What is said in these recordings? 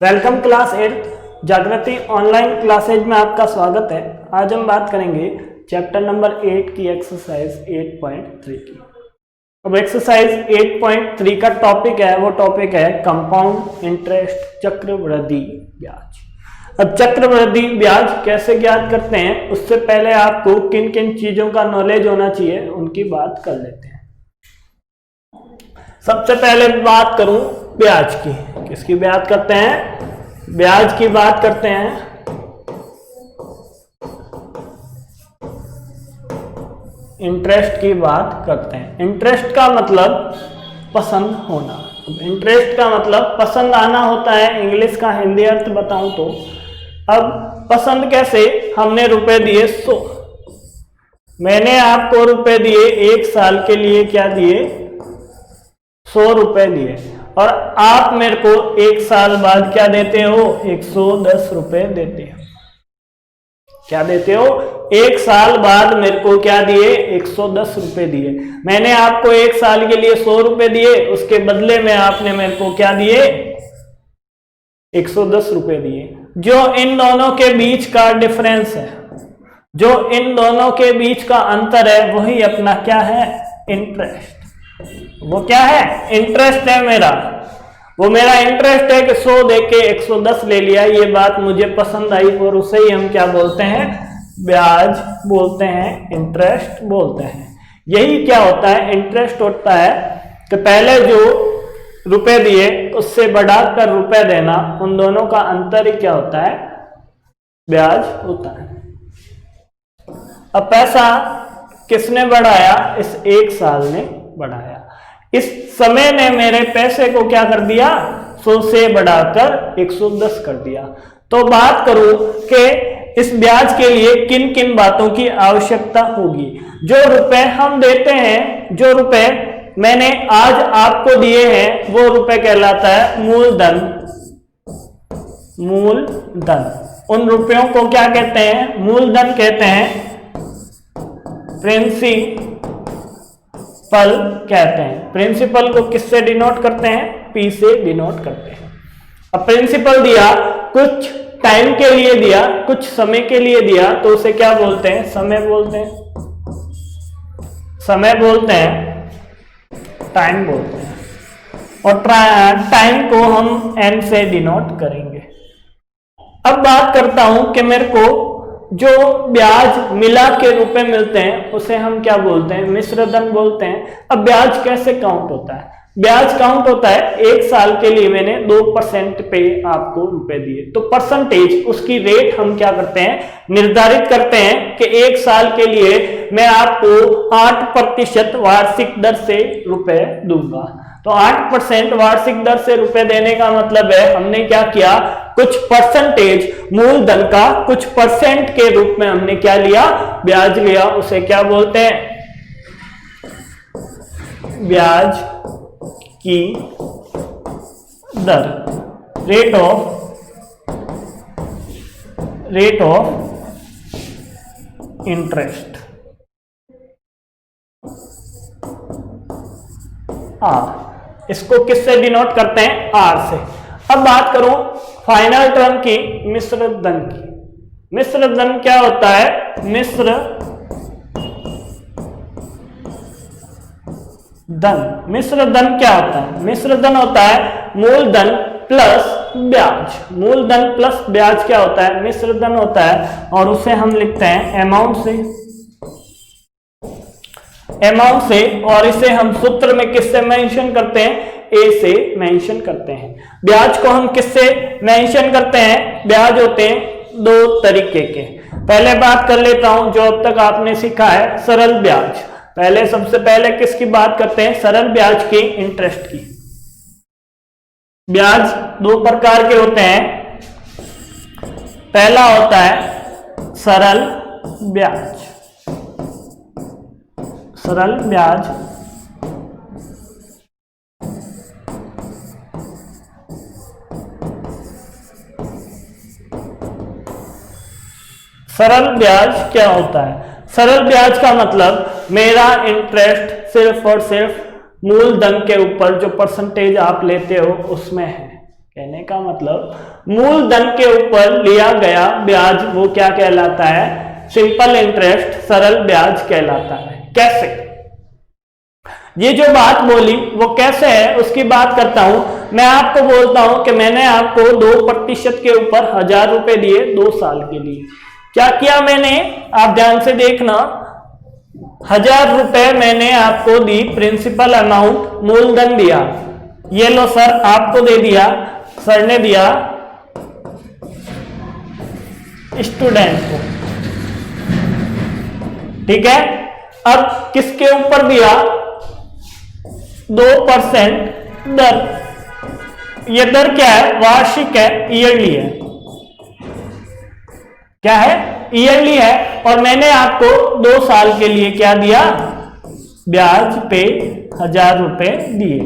Welcome class 8 जागृति online classes में आपका स्वागत है। आज हम बात करेंगे चैप्टर नंबर 8 की एक्सरसाइज 8.3 की। अब एक्सरसाइज 8.3 का टॉपिक है, वो टॉपिक है कंपाउंड इंटरेस्ट, चक्रवृद्धि ब्याज। अब चक्रवृद्धि ब्याज कैसे ज्ञात करते हैं, उससे पहले आपको किन किन चीजों का नॉलेज होना चाहिए उनकी बात कर लेते हैं। सबसे पहले बात करूं ब्याज की। किसकी बात करते हैं? ब्याज की बात करते हैं। इंटरेस्ट की बात करते हैं। इंटरेस्ट का मतलब पसंद होना। इंटरेस्ट का मतलब पसंद आना होता है। इंग्लिश का हिंदी अर्थ बताऊं तो अब पसंद कैसे, हमने रुपए दिए 100, मैंने आपको रुपए दिए, एक साल के लिए क्या दिए, 100 रुपए दिए, और आप मेरे को एक साल बाद क्या देते हो, 110 रुपए देते हो। क्या देते हो? एक साल बाद मेरे को क्या दिए, 110 रुपए दिए। मैंने आपको एक साल के लिए 100 रुपए दिए, उसके बदले में आपने मेरे को क्या दिए, 110 रुपए दिए। जो इन दोनों के बीच का डिफरेंस है, जो इन दोनों के बीच का अंतर है, वही अपना क्या है, इंटरेस्ट। वो क्या है, इंटरेस्ट है मेरा। वो मेरा इंटरेस्ट है कि 100 देके 110 ले लिया, ये बात मुझे पसंद आई, और उसे ही हम क्या बोलते हैं, ब्याज बोलते हैं, इंटरेस्ट बोलते हैं। यही क्या होता है, इंटरेस्ट होता है कि पहले जो रुपए दिए उससे बढ़ाकर रुपए देना, उन दोनों का अंतर ही क्या होता है, ब्याज होता है। अब पैसा किसने बढ़ाया, इस एक साल ने बढ़ाया। इस समय ने मेरे पैसे को क्या कर दिया, 100 से बढ़ाकर 110 कर दिया। तो बात करूं कि इस ब्याज के लिए किन किन बातों की आवश्यकता होगी। जो रुपए हम देते हैं, जो रुपए मैंने आज आपको दिए हैं, वो रुपए कहलाता है मूलधन। मूलधन, उन रुपयों को क्या कहते हैं, मूलधन कहते हैं, प्रिंसिपल कहते हैं। प्रिंसिपल को किससे डिनोट करते हैं, पी से डिनोट करते हैं। अब प्रिंसिपल दिया, कुछ टाइम के लिए दिया, कुछ समय के लिए दिया, तो उसे क्या बोलते हैं, समय बोलते हैं। समय बोलते हैं, टाइम बोलते हैं, और टाइम को हम एन से डिनोट करेंगे। अब बात करता हूं कि मेरे को जो ब्याज मिला के रुपए मिलते हैं, उसे हम क्या बोलते हैं, मिश्र धन बोलते हैं। अब ब्याज कैसे काउंट होता है, ब्याज काउंट होता है, एक साल के लिए मैंने 2% पे आपको रुपए दिए, तो परसेंटेज, उसकी रेट हम क्या करते हैं, निर्धारित करते हैं कि एक साल के लिए मैं आपको 8% वार्षिक दर से रुपए दूंगा। तो 8% वार्षिक दर से रुपए देने का मतलब है, हमने क्या किया, कुछ परसेंटेज मूलधन का कुछ परसेंट के रूप में हमने क्या लिया, ब्याज लिया। उसे क्या बोलते हैं, ब्याज की दर, रेट ऑफ इंटरेस्ट, आर। इसको किससे डिनोट करते हैं, आर से। अब बात करूं फाइनल टर्म की, मिश्र धन की। मिश्र धन क्या होता है, मिश्र धन। मिश्र धन क्या होता है, मिश्र धन होता है मूलधन प्लस ब्याज। मूलधन प्लस ब्याज क्या होता है, मिश्र धन होता है, और उसे हम लिखते हैं अमाउंट से, अमाउंट से। और इसे हम सूत्र में किससे मेंशन करते हैं, ए से मेंशन करते हैं। ब्याज को हम किससे मेंशन करते हैं, ब्याज होते हैं दो तरीके के। पहले बात कर लेता हूं, जो अब तक आपने सीखा है, सरल ब्याज। पहले सबसे पहले किसकी बात करते हैं, सरल ब्याज की, इंटरेस्ट की। ब्याज दो प्रकार के होते हैं। पहला होता है सरल ब्याज। सरल ब्याज सरल ब्याज क्या होता है, सरल ब्याज का मतलब मेरा इंटरेस्ट सिर्फ और सिर्फ मूलधन के ऊपर जो परसेंटेज आप लेते हो उसमें है। कहने का मतलब मूलधन के ऊपर लिया गया ब्याज वो क्या कहलाता है? सिंपल इंटरेस्ट, सरल ब्याज कहलाता है। कैसे? ये जो बात बोली वो कैसे है उसकी बात करता हूं। मैं आपको बोलता हूं कि मैंने आपको 2% के ऊपर 1000 रुपए दिए 2 साल के लिए। क्या किया मैंने? आप ध्यान से देखना, 1000 रुपए मैंने आपको दी, प्रिंसिपल अमाउंट, मूलधन दिया। ये लो सर, आपको दे दिया, सर ने दिया स्टूडेंट को, ठीक है। अब किसके ऊपर दिया? 2% दर। ये दर क्या है? वार्षिक है, ईयरली है। क्या है? ईयरली है। और मैंने आपको 2 साल के लिए क्या दिया? ब्याज पे 1000 रुपए दिए।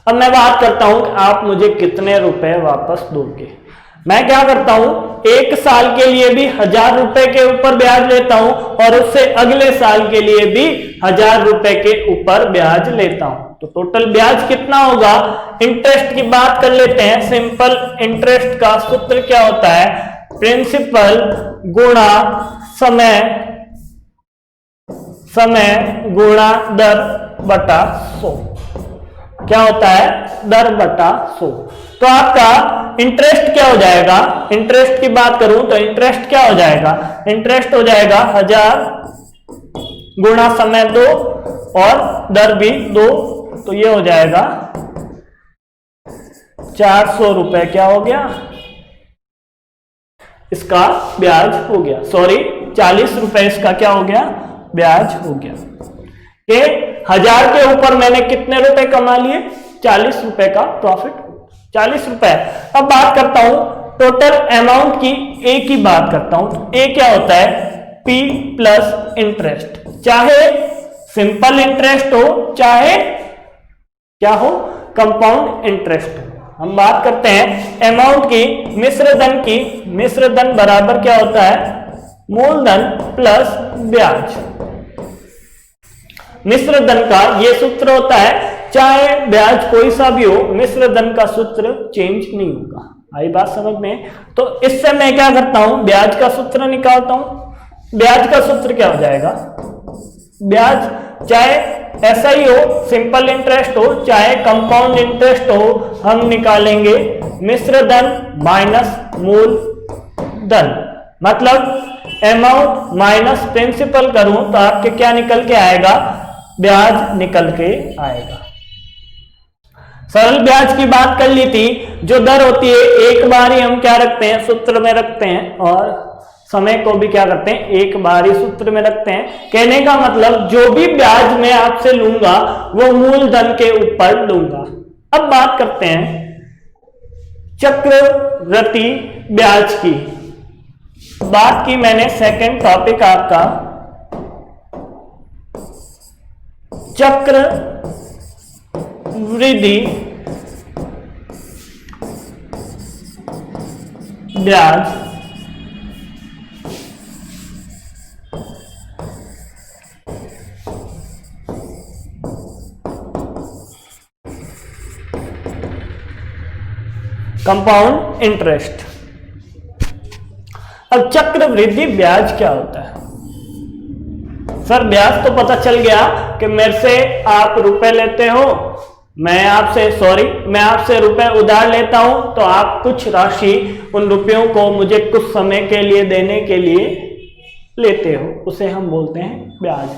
अब मैं बात करता हूं कि आप मुझे कितने रुपए वापस दोगे। मैं क्या करता हूं, 1 साल के लिए भी 1000 रुपए के ऊपर ब्याज लेता हूं और उससे अगले साल के लिए भी 1000 रुपए के ऊपर ब्याज लेता हूं। तो टोटल ब्याज कितना होगा? इंटरेस्ट की बात कर लेते हैं। सिंपल इंटरेस्ट का सूत्र क्या होता है? प्रिंसिपल गुणा समय, समय गुणा दर बटा 100। क्या होता है? दर बटा 100। तो आपका इंटरेस्ट क्या हो जाएगा? इंटरेस्ट की बात करूं तो इंटरेस्ट क्या हो जाएगा? इंटरेस्ट हो जाएगा 1000 गुणा समय 2 और दर भी 2, तो ये हो जाएगा 400 रुपए। क्या हो गया? इसका ब्याज हो गया। सॉरी, 40 रुपए इसका क्या हो गया? ब्याज हो गया। कि 1000 के ऊपर मैंने कितने रुपए कमा लिए? 40 रुपए का प्रॉफिट, 40 रुपए। अब बात करता हूं टोटल अमाउंट की। ए की बात करता हूं। ए क्या होता है? P plus interest. चाहे सिंपल इंटरेस्ट हो, चाहे क्या हो? कंपाउंड इंटरेस्ट हो। हम बात करते हैं अमाउंट की, मिश्र धन की। मिश्र धन बराबर क्या होता है? मूलधन प्लस ब्याज। मिश्र धन का ये सूत्र होता है, चाहे ब्याज कोई सा भी हो, मिश्र धन का सूत्र चेंज नहीं होगा। आई बात समझ में? तो इससे मैं क्या करता हूं? ब्याज का सूत्र निकालता हूं। ब्याज का सूत्र क्या हो जाएगा? ब्याज चाहे ऐसा ही हो, सिंपल इंटरेस्ट हो, चाहे कंपाउंड इंटरेस्ट हो, हम निकालेंगे मिश्र धन माइनस मूल धन। मतलब अमाउंट माइनस प्रिंसिपल करूं तो आपके क्या निकल के आएगा? ब्याज निकल के आएगा। सरल ब्याज की बात कर ली थी। जो दर होती है एक बार ही हम क्या रखते हैं? सूत्र में रखते हैं। और समय को भी क्या करते हैं? एक बार ही सूत्र में रखते हैं। कहने का मतलब जो भी ब्याज मैं आपसे लूंगा वो मूलधन के ऊपर लूंगा। अब बात करते हैं चक्रवृद्धि ब्याज की। बात की मैंने सेकंड टॉपिक आपका चक्रवृद्धि ब्याज। Compound interest. अब चक्रवृद्धि ब्याज क्या होता है? सर ब्याज तो पता चल गया कि मेरे से आप रुपए लेते हो, मैं आपसे रुपए उधार लेता हूं, तो आप कुछ राशि उन रुपयों को मुझे कुछ समय के लिए देने के लिए लेते हो, उसे हम बोलते हैं ब्याज।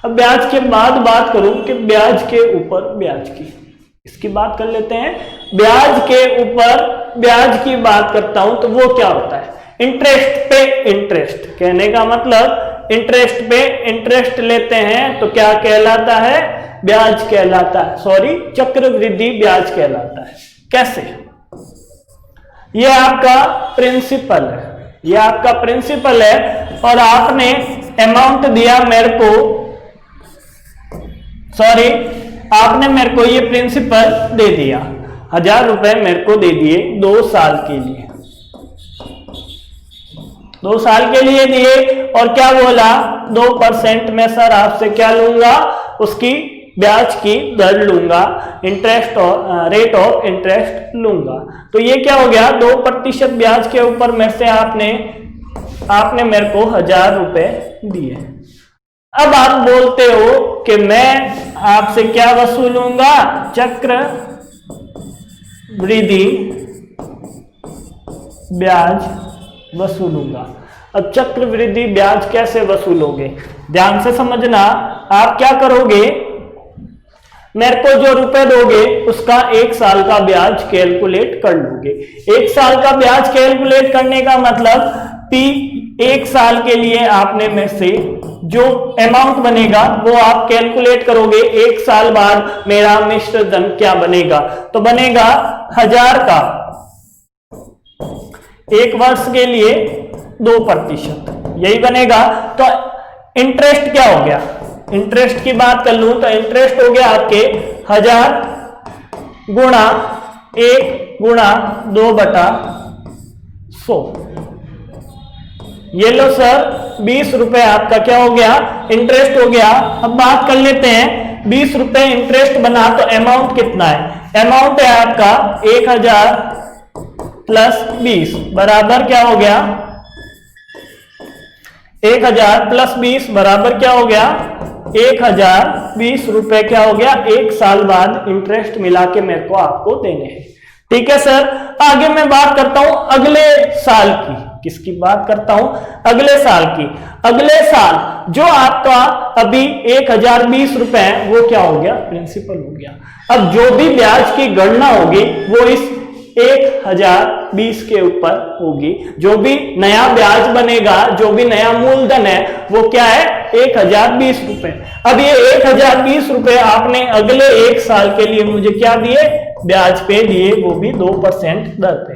अब ब्याज के बाद बात करूं कि ब्याज के ऊपर ब्याज की, इसकी बात कर लेते हैं। ब्याज के ऊपर ब्याज की बात करता हूं तो वो क्या होता है? इंटरेस्ट पे इंटरेस्ट। कहने का मतलब इंटरेस्ट पे इंटरेस्ट लेते हैं तो क्या कहलाता है? ब्याज कहलाता है। सॉरी, चक्रवृद्धि ब्याज कहलाता है। कैसे? ये आपका प्रिंसिपल है, ये आपका प्रिंसिपल है और आपने अमाउंट दिया मेरे को, सॉरी आपने मेरे को ये प्रिंसिपल दे दिया, 1000 रुपए मेरे को दे दिए 2 साल के लिए, 2 साल के लिए दिए। और क्या बोला? 2% में सर आपसे क्या लूंगा? उसकी ब्याज की दर लूंगा, इंटरेस्ट और रेट ऑफ इंटरेस्ट लूंगा। तो ये क्या हो गया, 2% ब्याज के ऊपर में से आपने मेरे को 1000 रुपए दिए। अब आप बोलते हो कि मैं आपसे क्या वसूलूंगा, चक्र वृद्धि ब्याज वसूलूंगा। अब चक्रवृद्धि ब्याज कैसे वसूलोगे, ध्यान से समझना। आप क्या करोगे, मेरे को जो रुपए दोगे उसका 1 साल का ब्याज कैलकुलेट कर लोगे। 1 साल का ब्याज कैलकुलेट करने का मतलब 1 साल के लिए आपने में से जो अमाउंट बनेगा वो आप कैलकुलेट करोगे। 1 साल बाद मेरा मिश्र धन क्या बनेगा, तो बनेगा 1000 का, 1 वर्ष के लिए 2%, यही बनेगा। तो इंटरेस्ट क्या हो गया, इंटरेस्ट की बात कर लूं तो इंटरेस्ट हो गया आपके 1000 गुणा 1 गुणा 2/100। ये लो सर 20 रुपए आपका क्या हो गया, इंटरेस्ट हो गया। अब बात कर लेते हैं 20 रुपए इंटरेस्ट बना तो अमाउंट कितना है, अमाउंट है आपका 1000 प्लस 20 बराबर क्या हो गया, 1000 प्लस 20 बराबर क्या हो गया, 1020 रुपए क्या हो गया, 1 साल बाद इंटरेस्ट मिला के मेरे को आपको देने हैं। ठीक है सर, आगे मैं बात करता हूं अगले साल की। किसकी बात करता हूं, अगले साल की। अगले साल जो आपका अभी 1020 रुपए है वो क्या हो गया, प्रिंसिपल हो गया। अब जो भी ब्याज की गणना होगी वो इस 1020 के ऊपर होगी। जो भी नया ब्याज बनेगा, जो भी नया मूलधन है वो क्या है, 1020 रुपए। अब ये 1020 रुपए आपने अगले 1 साल के लिए मुझे क्या दिए, ब्याज पे दिए, वो भी 2% दर पे।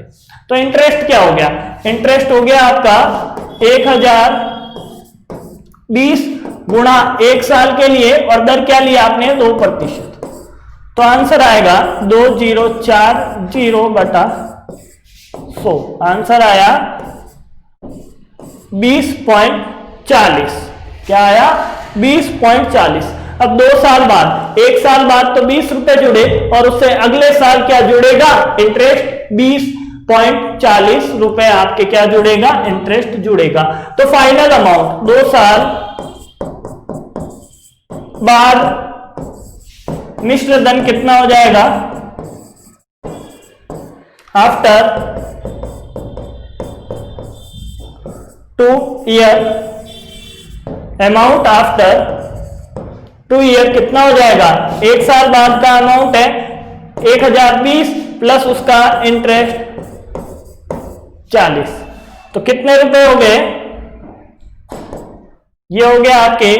तो इंटरेस्ट क्या हो गया, इंटरेस्ट हो गया आपका 1020 गुणा 1 साल के लिए, और दर क्या लिया आपने, 2%। तो आंसर आएगा 2040/100। आंसर आया 20.40। क्या आया, 20.40। अब 2 साल बाद, 1 साल बाद तो 20 रुपए जुड़े, और उससे अगले साल क्या जुड़ेगा, इंटरेस्ट 20.40 रुपए आपके क्या जुड़ेगा, इंटरेस्ट जुड़ेगा। तो फाइनल अमाउंट 2 साल बाद मिश्र धन कितना हो जाएगा, after 2 year, amount after 2 year कितना हो जाएगा, 1 साल बाद का अमाउंट है 1020 प्लस उसका इंटरेस्ट 40। तो कितने रुपए हो गए, ये हो गया आपके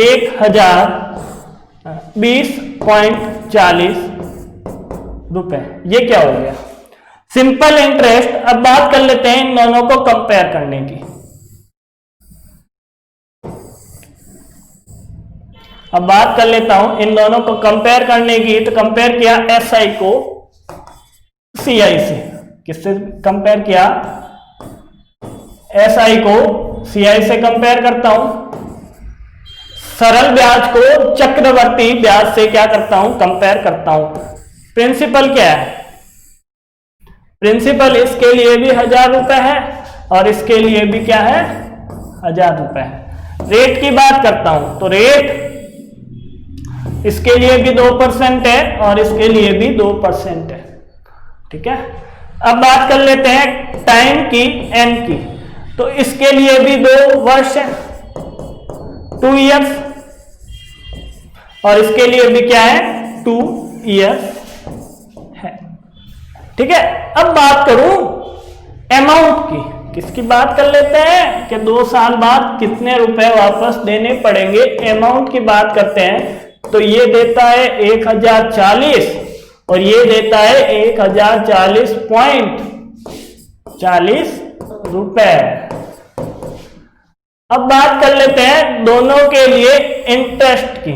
1020.40 रुपए। ये क्या हो गया, सिंपल इंटरेस्ट। अब बात कर लेते हैं इन दोनों को कंपेयर करने की। अब बात कर लेता हूं इन दोनों को कंपेयर करने की। तो कंपेयर किया एसआई को सीआई से। किससे कंपेयर किया, एसआई को सीआई से कंपेयर करता हूं। सरल ब्याज को चक्रवर्ती ब्याज से क्या करता हूं, कंपेयर करता हूं। प्रिंसिपल क्या है, प्रिंसिपल इसके लिए भी 1000 रुपए है और इसके लिए भी क्या है, 1000 रुपए है। रेट की बात करता हूं तो रेट इसके लिए भी 2% है और इसके लिए भी 2% है। ठीक है, अब बात कर लेते हैं टाइम की, एन की। तो इसके लिए भी 2 वर्ष है, 2 इयर्स, और इसके लिए भी क्या है, 2 इयर्स है। ठीक है, अब बात करूं अमाउंट की। किसकी बात कर लेते हैं कि 2 साल बाद कितने रुपए वापस देने पड़ेंगे, अमाउंट की बात करते हैं। तो ये देता है 1040 और ये देता है 1040.40 रुपए। अब बात कर लेते हैं दोनों के लिए इंटरेस्ट की।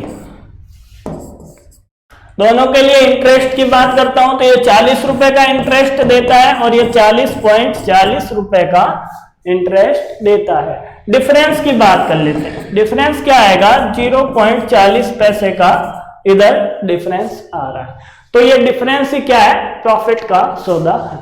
दोनों के लिए इंटरेस्ट की बात करता हूं तो ये 40 रुपए का इंटरेस्ट देता है और ये 40.40 रुपए का इंटरेस्ट देता है। डिफरेंस की बात कर लेते हैं। डिफरेंस क्या आएगा, 0.40 पैसे का इधर डिफरेंस आ रहा है, तो ये डिफरेंस ही क्या है, प्रॉफिट का सौदा है।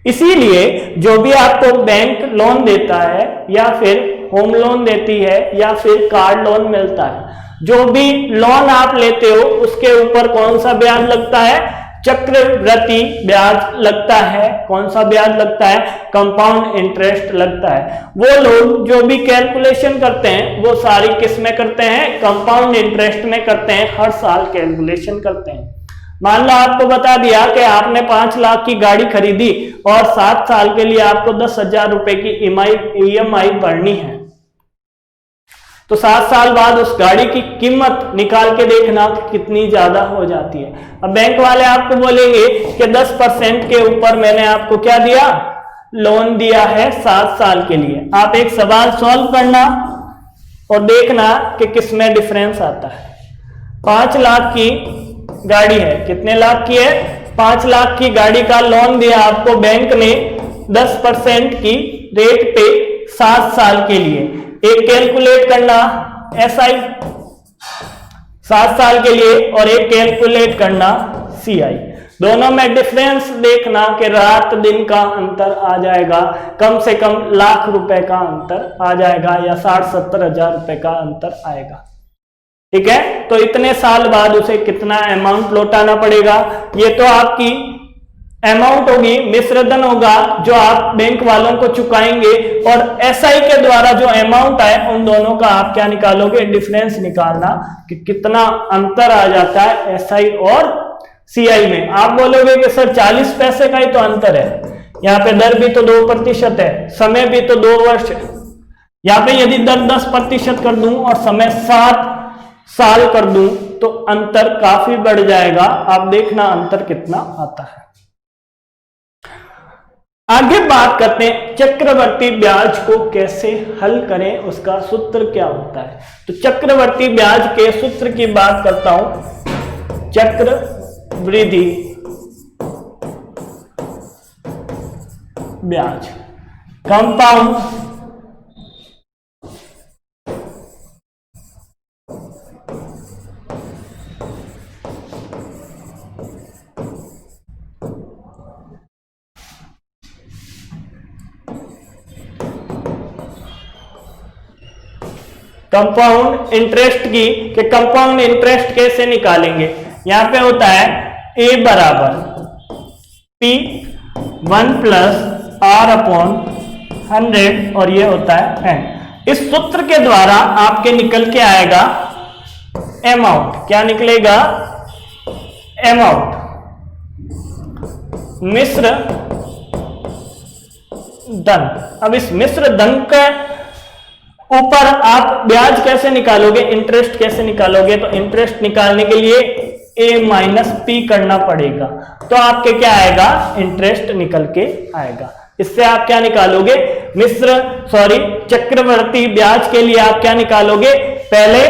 इसीलिए जो भी आपको बैंक लोन देता है या फिर होम लोन देती है या फिर कार लोन मिलता है, जो भी लोन आप लेते हो उसके ऊपर कौन सा ब्याज लगता है, चक्रवृद्धि ब्याज लगता है। कौन सा ब्याज लगता है, कंपाउंड इंटरेस्ट लगता है। वो लोग जो भी कैलकुलेशन करते हैं वो सारी किस में करते हैं, कंपाउंड इंटरेस्ट में करते हैं, हर साल कैलकुलेशन करते हैं। मान लो आपको बता दिया कि आपने 5 लाख की गाड़ी खरीदी और 7 साल के लिए आपको 10,000 रुपए की EMI भरनी है, तो 7 साल बाद उस गाड़ी की कीमत निकाल के देखना कितनी ज्यादा हो जाती है। अब बैंक वाले आपको बोलेंगे कि 10% के ऊपर मैंने आपको क्या दिया, लोन दिया है 7 साल के लिए। आप एक सवाल सॉल्व करना और देखना कि किसमें डिफरेंस आता है। 5 लाख की गाड़ी है, कितने लाख की है, 5 लाख की गाड़ी का लोन दिया आपको बैंक ने 10% की रेट पे 7 साल के लिए। एक कैलकुलेट करना SI 7 साल के लिए और एक कैलकुलेट करना CI। दोनों में डिफरेंस देखना कि रात दिन का अंतर आ जाएगा, कम से कम लाख रुपए का अंतर आ जाएगा या 60-70 हजार रुपए का अंतर आएगा। ठीक है, तो इतने साल बाद उसे कितना अमाउंट लौटाना पड़ेगा, ये तो आपकी अमाउंट होगी, मिश्रधन होगा जो आप बैंक वालों को चुकाएंगे, और SI के द्वारा जो अमाउंट है उन दोनों का आप क्या निकालोगे, डिफरेंस निकालना कि कितना अंतर आ जाता है SI और CI में। आप बोलोगे कि सर 40 पैसे का ही तो अंतर है, यहाँ पे दर भी तो 2% है, समय भी तो 2 वर्ष है। यहाँ पे यदि दर 10% कर दूं और समय 7 साल कर दूं तो अंतर काफी बढ़ जाएगा। आप देखना अंतर कितना आता है। आगे बात करते हैं चक्रवर्ती ब्याज को कैसे हल करें, उसका सूत्र क्या होता है। तो चक्रवर्ती ब्याज के सूत्र की बात करता हूं, चक्रवृद्धि ब्याज, कंपाउंड कंपाउंड इंटरेस्ट की, कि कंपाउंड इंटरेस्ट कैसे निकालेंगे। यहां पे होता है A बराबर P1 + R/100 और ये होता है N। इस सूत्र के द्वारा आपके निकल के आएगा अमाउंट, क्या निकलेगा, अमाउंट, मिश्र धन। अब इस मिश्र धन के ऊपर आप ब्याज कैसे निकालोगे, इंटरेस्ट कैसे निकालोगे, तो इंटरेस्ट निकालने के लिए A - P करना पड़ेगा, तो आपके क्या आएगा, इंटरेस्ट निकल के आएगा। इससे आप क्या निकालोगे, चक्रवर्ती ब्याज के लिए आप क्या निकालोगे, पहले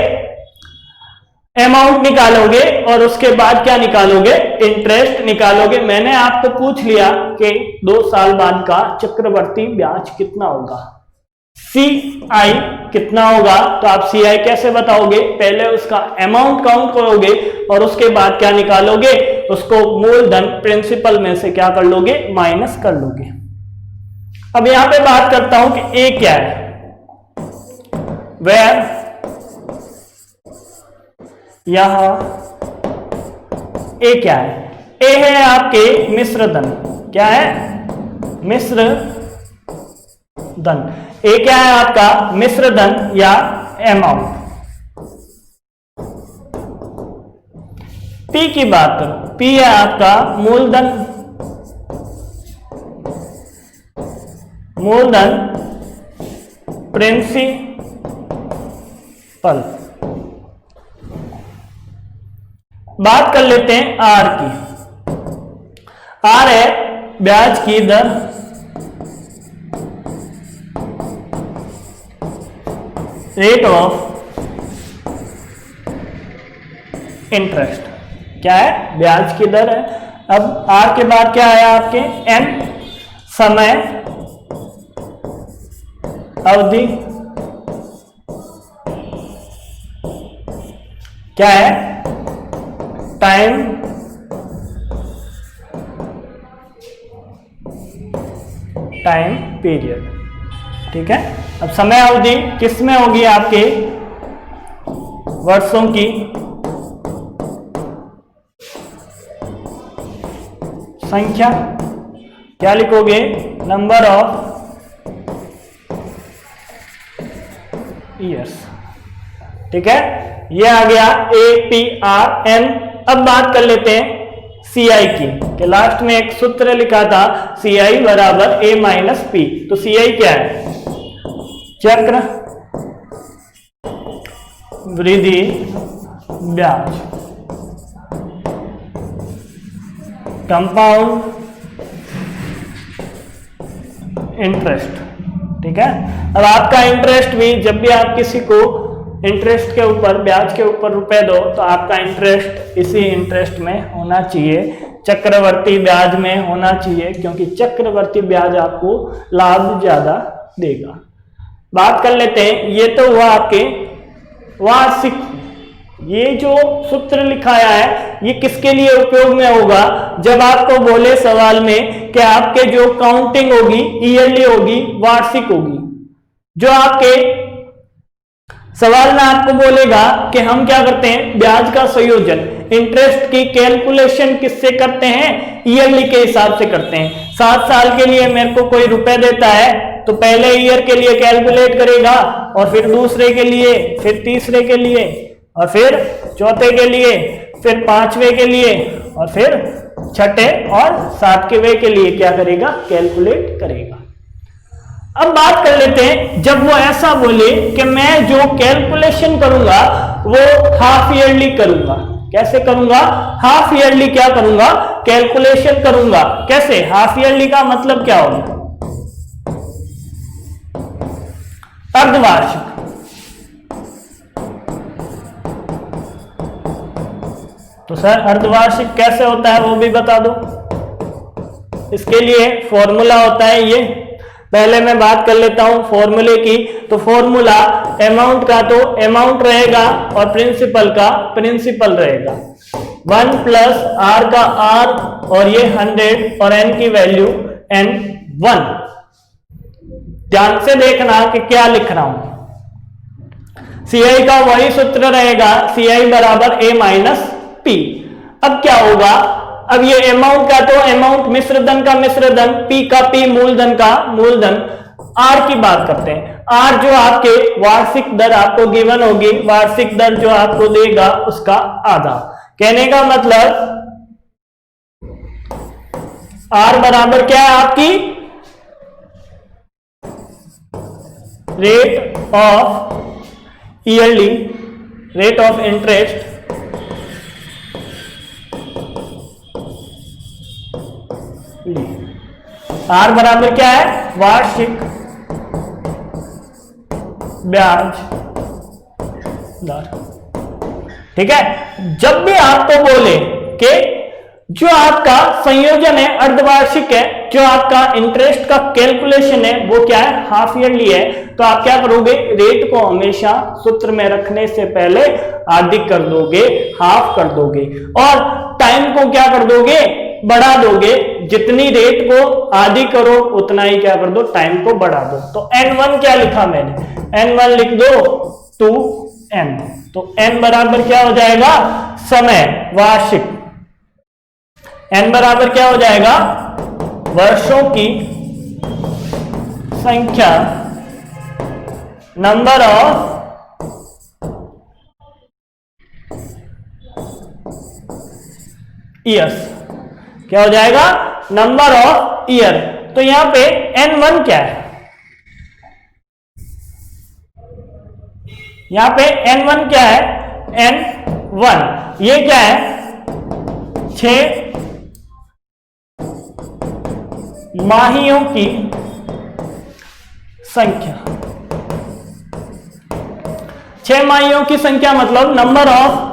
अमाउंट निकालोगे और उसके बाद क्या निकालोगे, इंटरेस्ट निकालोगे। मैंने आपको पूछ लिया कि 2 साल बाद का चक्रवर्ती ब्याज कितना होगा, CI कितना होगा, तो आप CI कैसे बताओगे, पहले उसका अमाउंट काउंट करोगे और उसके बाद क्या निकालोगे, उसको मूलधन प्रिंसिपल में से क्या कर लोगे, माइनस कर लोगे। अब यहां पे बात करता हूं कि A क्या है, वेयर यहां A क्या है, A है आपके मिश्रधन, क्या है, मिश्रधन। A क्या है आपका, मिश्रधन या अमाउंट। P की बात करो, P है आपका मूलधन, मूलधन प्रिंसिपल। बात कर लेते हैं R की। R है ब्याज की दर, रेट ऑफ इंटरेस्ट, क्या है, ब्याज की दर है। अब R के बाद क्या आया आपके, N, समय, अवधि, क्या है, टाइम पीरियड। ठीक है, अब समय अवधि किस में होगी आपके? वर्षों की संख्या। क्या लिखोगे? Number of years. ठीक है, ये आ गया APRN। अब बात कर लेते हैं CI की, कि लास्ट में एक सूत्र लिखा था CI बराबर A माइनस P। तो CI क्या है? चक्र वृद्धि ब्याज, कंपाउंड इंटरेस्ट। ठीक है, अब आपका इंटरेस्ट भी, जब भी आप किसी को इंटरेस्ट के ऊपर, ब्याज के ऊपर रुपए दो, तो आपका इंटरेस्ट इसी इंटरेस्ट में होना चाहिए, चक्रवर्ती ब्याज में होना चाहिए, क्योंकि चक्रवर्ती ब्याज आपको लाभ ज्यादा देगा। बात कर लेते हैं, ये तो हुआ आपके वार्षिक। ये जो सूत्र लिखाया है ये किसके लिए उपयोग में होगा? जब आपको बोले सवाल में कि आपके जो काउंटिंग होगी ईयरली होगी, वार्षिक होगी। जो आपके सवाल में आपको बोलेगा कि हम क्या करते हैं, ब्याज का संयोजन, इंटरेस्ट की कैलकुलेशन किससे करते हैं? ईयरली के हिसाब से करते हैं। 7 साल के लिए मेरे को कोई रुपए देता है तो पहले ईयर के लिए कैलकुलेट करेगा, और फिर दूसरे के लिए, फिर तीसरे के लिए, और फिर चौथे के लिए, फिर 5वें के लिए, और फिर छठे और 7वें के लिए क्या करेगा? कैलकुलेट करेगा। अब बात कर लेते हैं, जब वो ऐसा बोले कि मैं जो कैलकुलेशन करूंगा वो हाफ ईयरली करूंगा। कैसे करूंगा? हाफ ईयरली क्या करूंगा? कैलकुलेशन करूंगा। कैसे? हाफ ईयरली का मतलब क्या होगा? अर्धवार्षिक। तो सर अर्धवार्षिक कैसे होता है वो भी बता दो। इसके लिए फॉर्मूला होता है ये, पहले मैं बात कर लेता हूं फॉर्मूले की। तो फॉर्मूला अमाउंट का तो अमाउंट रहेगा और प्रिंसिपल का प्रिंसिपल रहेगा। 1 प्लस आर का आर, और ये 100, और एन की वैल्यू N1। ध्यान से देखना कि क्या लिख रहा हूं। CI का वही सूत्र रहेगा, CI बराबर A माइनस P। अब क्या होगा? अब ये अमाउंट का तो अमाउंट, मिश्रधन का मिश्रधन, P का P, मूलधन का मूलधन। R की बात करते हैं। R जो आपके वार्षिक दर आपको गिवन होगी, वार्षिक दर जो आपको देगा उसका आधा। कहने का मतलब R बराबर क्या है आपकी? Rate of yearly, rate of interest R बराबर क्या है? वार्षिक ब्याज दर। ठीक है, जब भी आपको बोले कि जो आपका संयोजन है अर्धवार्षिक है, जो आपका इंटरेस्ट का कैलकुलेशन है वो क्या है? हाफ ईयरली है, तो आप क्या करोगे? रेट को हमेशा सूत्र में रखने से पहले आधी कर दोगे, हाफ कर दोगे, और टाइम को क्या कर दोगे? बढ़ा दोगे। जितनी रेट को आधी करो उतना ही क्या कर दो? टाइम को बढ़ा दो। तो N1 क्या लिखा मैंने? N1 लिख दो 2N। तो N बराबर क्या हो जाएगा? समय, वार्षिक। N बराबर क्या हो जाएगा? वर्षों की संख्या, नंबर ऑफ ईयर्स। क्या हो जाएगा? Number of year. तो यहां पे N1 क्या है? यहां पे N1 क्या है? N1 ये क्या है? 6 माहियों की संख्या। 6 माहियों की संख्या मतलब नंबर ऑफ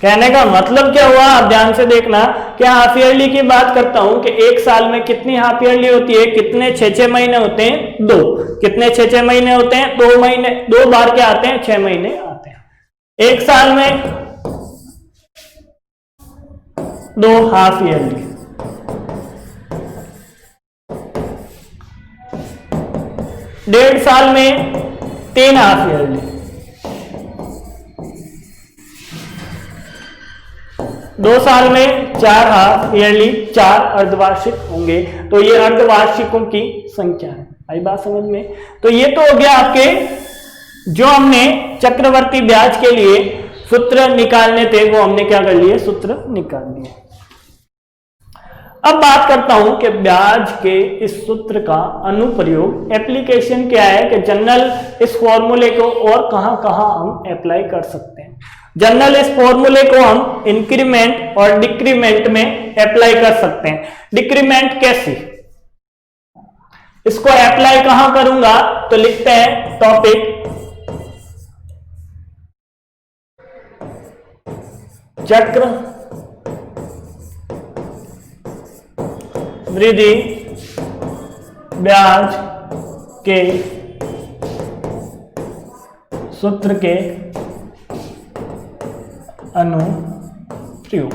कहने का मतलब क्या हुआ, आप ध्यान से देखना। क्या हाफ ईयरली की बात करता हूं कि एक साल में कितनी हाफ ईयरली होती है, कितने 6-6 महीने होते हैं, 2। कितने 6-6 महीने होते हैं, 2 महीने, 2 बार क्या आते हैं, 6 महीने आते हैं। एक साल में 2 हाफ ईयरली, 1.5 साल में 3 हाफ ईयरली, 2 साल में 4 हाफ ईयरली, 4 अर्धवार्षिक होंगे। तो ये अर्धवार्षिकों की संख्या है। आई बात समझ में? तो ये तो हो गया आपके, जो हमने चक्रवर्ती ब्याज के लिए सूत्र निकालने थे वो हमने क्या कर लिए, सूत्र निकाल लिए। अब बात करता हूं कि ब्याज के इस सूत्र का अनुप्रयोग, एप्लीकेशन क्या है, कि जनरल इस फॉर्मूले को और कहां कहां हम अप्लाई कर सकते हैं। जनरल इस फॉर्मूले को हम इंक्रीमेंट और डिक्रीमेंट में अप्लाई कर सकते हैं। डिक्रीमेंट कैसे, इसको अप्लाई कहां करूंगा, तो लिखते हैं टॉपिक चक्र वृद्धि ब्याज के सूत्र के अनुप्रयोग।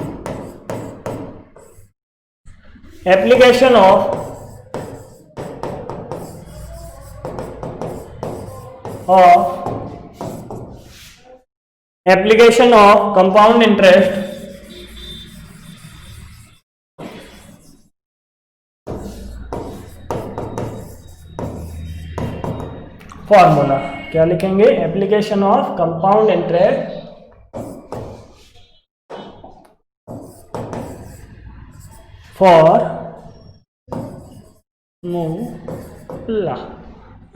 Application of compound interest formula. क्या लिखेंगे, application of compound interest formula.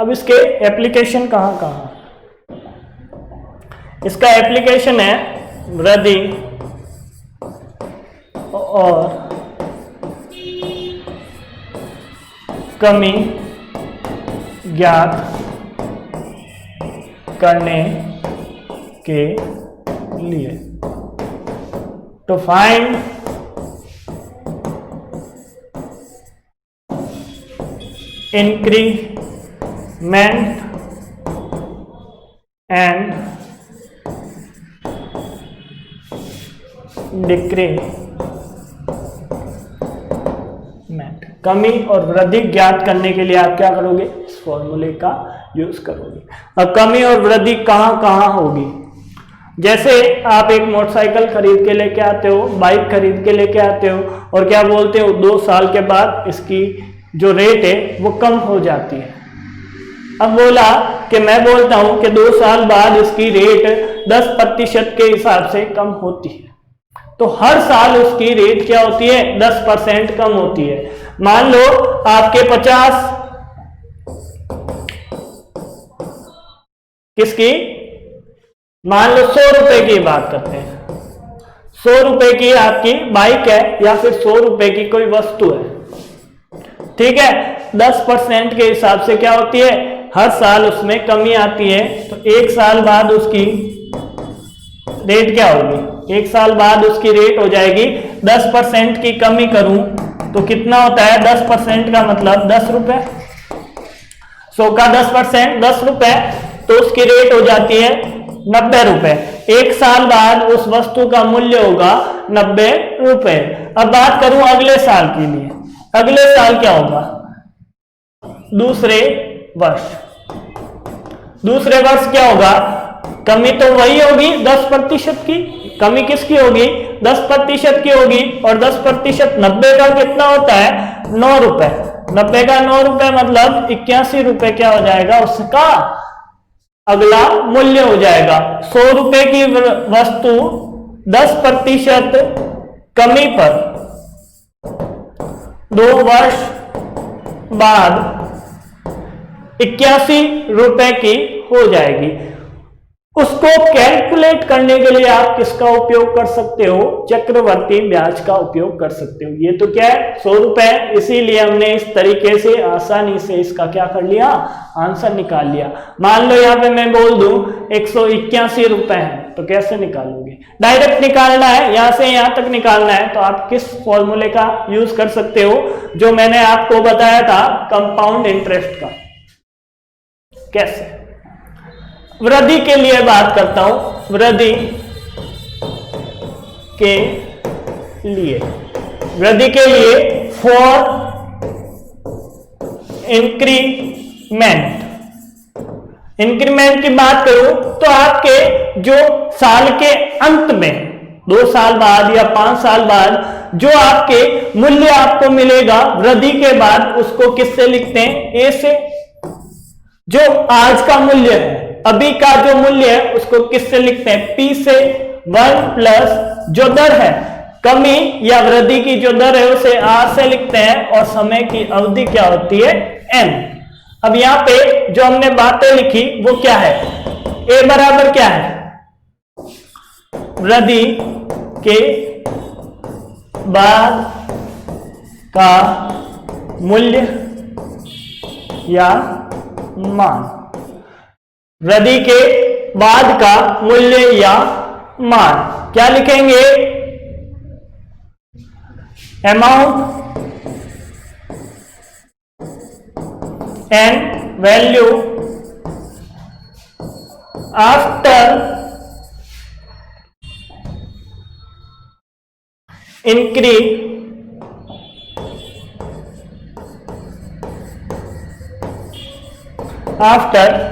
अब इसके एप्लीकेशन कहां कहां, इसका एप्लीकेशन है वृद्धि और कमी ज्ञात करने के लिए। To find increment and decrement, कमी और वृद्धि ज्ञात करने के लिए आप क्या करोगे, इस फॉर्मूले का यूज करोगे। अब कमी और वृद्धि कहां कहां होगी, जैसे आप एक मोटरसाइकिल खरीद के लेके आते हो, बाइक खरीद के लेके आते हो, और क्या बोलते हो, 2 साल के बाद इसकी जो रेट है वो कम हो जाती है। अब बोला कि मैं बोलता हूं कि 2 साल बाद इसकी रेट 10% के हिसाब से कम होती है, तो हर साल उसकी रेट क्या होती है, 10% कम होती है। मान लो आपके 50 किसकी, मान लो 100 रुपए की बात करते हैं, 100 रुपए की आपकी बाइक है या फिर 100 रुपए की कोई वस्तु है, ठीक है। 10% के हिसाब से क्या होती है, हर साल उसमें कमी आती है। तो 1 साल बाद उसकी रेट क्या होगी, 1 साल बाद उसकी रेट हो जाएगी, 10% की कमी करूं तो कितना होता है, 10% का मतलब 10 रुपए, 100 का 10% 10 रुपए, तो उसकी रेट हो जाती है 90 रुपए। 1 साल बाद उस वस्तु का मूल्य होगा 90 रुपए। अब बात करूं अगले साल के लिए, अगले साल क्या होगा, दूसरे वर्ष क्या होगा, कमी तो वही होगी 10% की, कमी किसकी होगी, 10% की होगी, और 10% 90 का कितना होता है, 9 रुपए। 90 का 9 रुपए मतलब 81 रुपए क्या हो जाएगा, उसका अगला मूल्य हो जाएगा। 100 रुपए की वस्तु 10% कमी पर 2 वर्ष बाद 81 रुपए की हो जाएगी। उसको कैलकुलेट करने के लिए आप किसका उपयोग कर सकते हो, चक्रवर्ती ब्याज का उपयोग कर सकते हो। ये तो क्या है, 100 रुपए, इसीलिए हमने इस तरीके से आसानी से इसका क्या कर लिया, आंसर निकाल लिया। मान लो यहां पे मैं बोल दूं 181 रुपए है, तो कैसे निकालोगे? डायरेक्ट निकालना है, यहां से यहां तक निकालना है, तो आप किस फॉर्मूले का यूज कर सकते हो जो मैंने आपको बताया था कंपाउंड इंटरेस्ट का। कैसे? वृद्धि के लिए बात करता हूं, वृद्धि के लिए, वृद्धि के लिए फॉर इंक्रीमेंट, इंक्रीमेंट की बात करूं तो आपके जो साल के अंत में 2 साल बाद या 5 साल बाद जो आपके मूल्य आपको मिलेगा वृद्धि के बाद, उसको किससे लिखते हैं? ए से। जो आज का मूल्य है, अभी का जो मूल्य है, उसको किससे लिखते हैं? पी से। 1 प्लस जो दर है, कमी या वृद्धि की जो दर है, उसे आर से लिखते हैं, और समय की अवधि क्या होती है? एन। अब यहां पे जो हमने बातें लिखी वो क्या है? ए बराबर क्या है? वृद्धि के बाद का मूल्य या मान, वृद्धि के बाद का मूल्य या मान क्या लिखेंगे? Amount and value after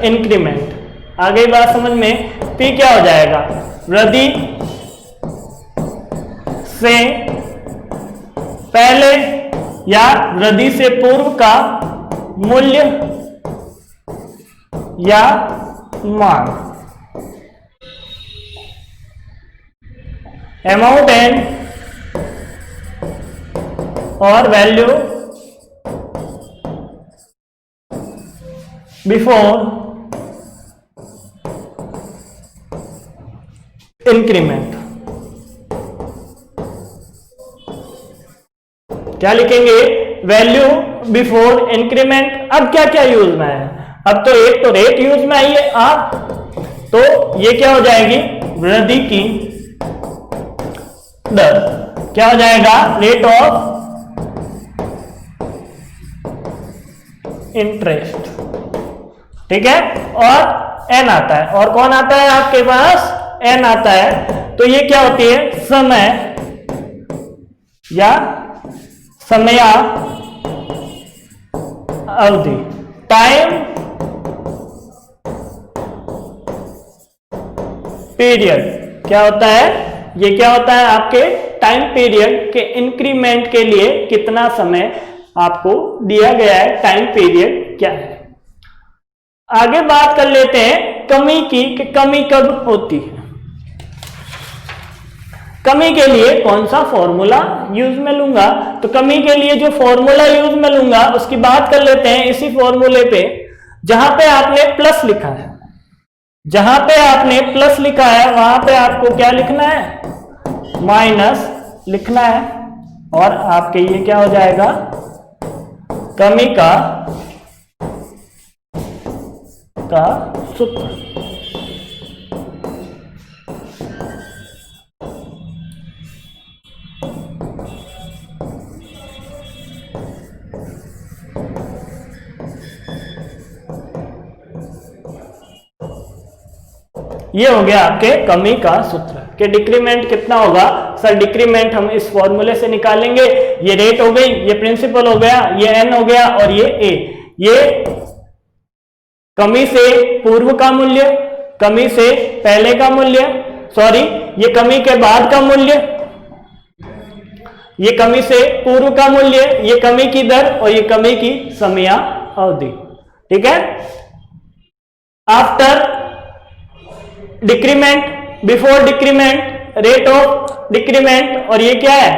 increment. आगे बात समझ में, P क्या हो जाएगा? वृद्धि से पहले या वृद्धि से पूर्व का मूल्य या मान, अमाउंट एंड और वैल्यू बिफोर इंक्रीमेंट। क्या लिखेंगे? Value before increment. अब क्या क्या यूज में है? अब तो एक तो रेट यूज में आई है आर, तो ये क्या हो जाएगी? वृद्धि की दर। क्या हो जाएगा? Rate of interest. ठीक है, और एन आता है, और कौन आता है आपके पास? एन आता है। तो ये क्या होती है? समय या समया अवधि, टाइम पीरियड। क्या होता है? ये क्या होता है? आपके टाइम पीरियड के इंक्रीमेंट के लिए कितना समय आपको दिया गया है, टाइम पीरियड क्या है। आगे बात कर लेते हैं कमी की, कि कमी कब होती है। कमी के लिए कौन सा फॉर्मूला यूज में लूंगा? तो कमी के लिए जो फॉर्मूला यूज में लूंगा उसकी बात कर लेते हैं इसी फॉर्मूले पे, जहां पे आपने प्लस लिखा है। जहां पे आपने प्लस लिखा है वहां पे आपको क्या लिखना है? माइनस लिखना है, और आपके ये क्या हो जाएगा? कमी का सूत्र। ये हो गया आपके कमी का सूत्र। कि डिक्रीमेंट कितना होगा? सर डिक्रीमेंट हम इस फॉर्मूले से निकालेंगे। ये रेट हो गई, ये प्रिंसिपल हो गया, ये एन हो गया, और ये ए। ये कमी से पूर्व का मूल्य, कमी से पहले का मूल्य, सॉरी ये कमी के बाद का मूल्य, ये कमी से पूर्व का मूल्य, ये कमी की दर, और ये कमी की समया अवधि। ठीक है, after decrement, before decrement, rate of decrement, और ये क्या है?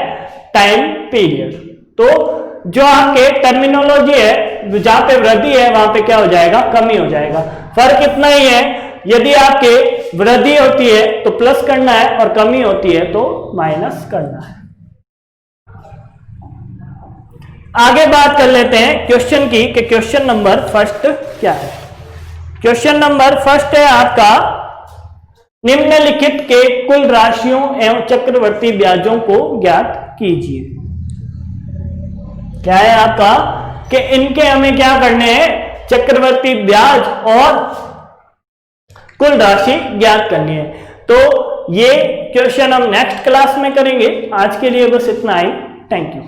Time period. तो जो आपके टर्मिनोलॉजी है, जहां पे वृद्धि है वहां पे क्या हो जाएगा? कमी हो जाएगा। फर्क इतना ही है, यदि आपके वृद्धि होती है तो प्लस करना है, और कमी होती है तो माइनस करना है। आगे बात कर लेते हैं क्वेश्चन की, कि क्वेश्चन नंबर फर्स्ट क्या है। क्वेश्चन नंबर फर्स्ट है आपका, निम्नलिखित के कुल राशियों एवं चक्रवर्ती ब्याजों को ज्ञात कीजिए। क्या है आपका कि इनके हमें क्या करने हैं, चक्रवर्ती ब्याज और कुल राशि ज्ञात करनी है। तो ये क्वेश्चन हम नेक्स्ट क्लास में करेंगे। आज के लिए बस इतना ही। Thank you.